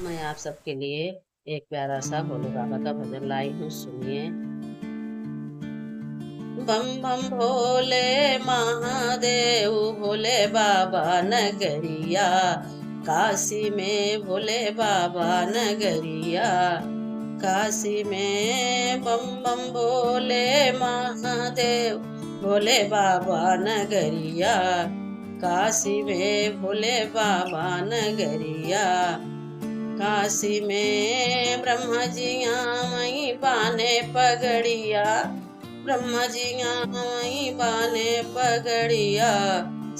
मैं आप सबके लिए एक प्यारा सा भोले बाबा का भजन लाई हूँ, सुनिए। बम बम भोले महादेव, भोले बाबा नगरिया, काशी में भोले बाबा नगरिया, काशी में बम बम भोले महादेव, भोले बाबा नगरिया, काशी में भोले बाबा नगरिया, काशी में ब्रह्मा जिया वहीं बाने पगड़िया, ब्रह्मा जिया वहीं बाने पगड़िया,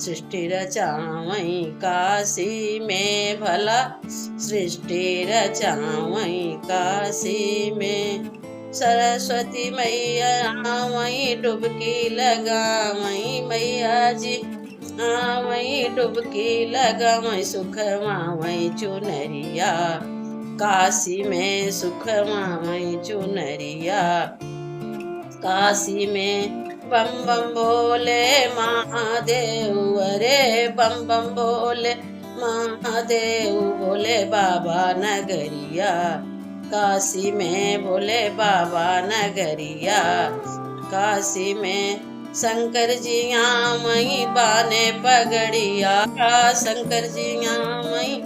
सृष्टि रचावई काशी में भला, सृष्टि रचावई काशी में, सरस्वती मैया वहीं डुबकी लगावई मैया जी, वहीं डुबकी लगावई सुख वहीं चुनरिया, काशी में सुख वहीं चुनरिया, काशी में बम बम बोले महादेव, अरे बम बम बोले महादेव, भोले बाबा नगरिया, काशी में भोले बाबा नगरिया, काशी में शंकर जिया वहीं बाने पगड़िया, शंकर जिया वहीं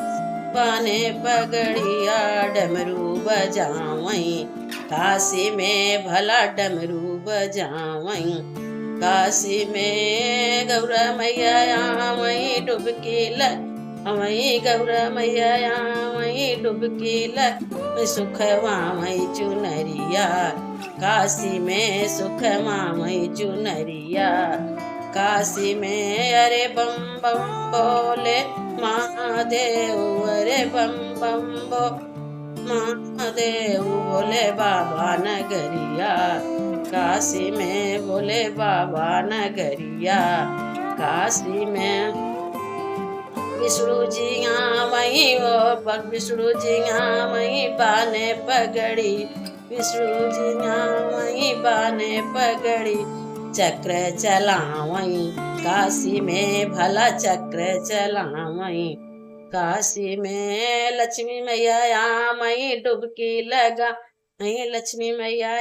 बाने पगड़िया, डमरू बजावई काशी में भला डमरू बजावई, काशी में गौरा मैया वहीं डुबकी वहीं गौरा मैया वहीं डुबकी सुख वहीं चुनरिया, काशी में सुख वहीं चुनरिया, काशी में अरे बम बम बोले महादेव, अरे बम बम बो महादेव, भोले बाबा नगरिया, काशी में भोले बाबा नगरिया, काशी में विष्णु जिया वहीं विष्णु जिया वहीं बाने पगड़ी, विष्णु जिया वहीं बाने पगड़ी, चक्र चलावई काशी में भला चक्र चलावई, काशी में लक्ष्मी मैया वहीं डुबकी लगा, वहीं लक्ष्मी मैया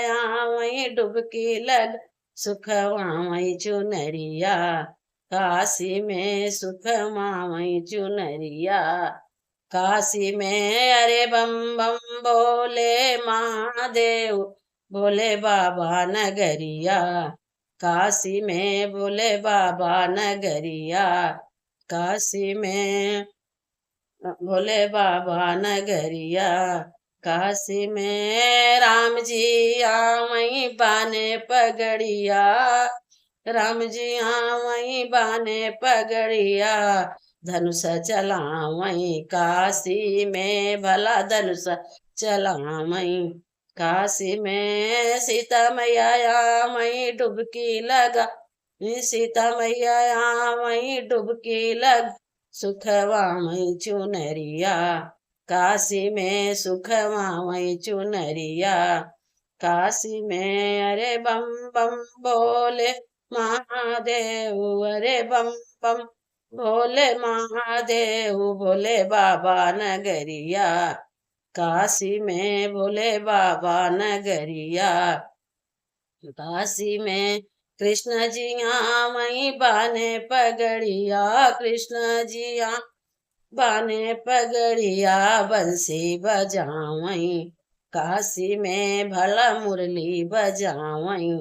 वहीं डुबकी लग, सुख वहीं चुनरिया, काशी में सुख वहीं चुनरिया, काशी में अरे बम बम बोले महादेव, भोले बाबा नगरिया, काशी में भोले बाबा नगरिया, काशी में भोले बाबा नगरिया, काशी में राम जी वहीं बाने पगड़िया, राम जी वहीं बाने पगड़िया, धनुष चलावई काशी में भला धनुष चलावई, काशी में सीता मैया वहीं डुबकी लगा, सीता मैया वहीं डुबकी लग, सुख वहीं चुनरिया, काशी में सुख वहीं चुनरिया, काशी में अरे बम बम बोले महादेव, अरे बम बम भोले महादेव, भोले बाबा नगरिया, काशी में भोले बाबा नगरिया, काशी में कृष्ण जिया वहीं बाने पगड़िया, कृष्ण जिया बाने पगड़िया, बंसी बजावई काशी में भला मुरली बजावई,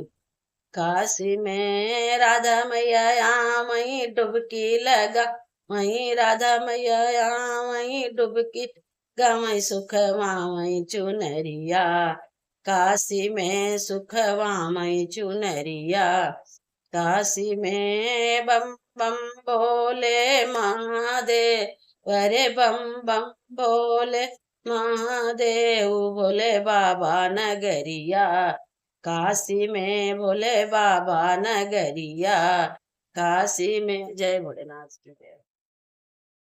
काशी में राधा मैया वहीं डुबकी लगा, वहीं राधा मैया वहीं डुबकी गवई सुख वहीं चुनरिया, काशी में सुख वहीं चुनरिया, काशी में बम बम बोले महादेव, अरे बम बम बोले महादेव, भोले बाबा नगरिया, काशी में भोले बाबा नगरिया, काशी में जय भोलेनाथ की जय।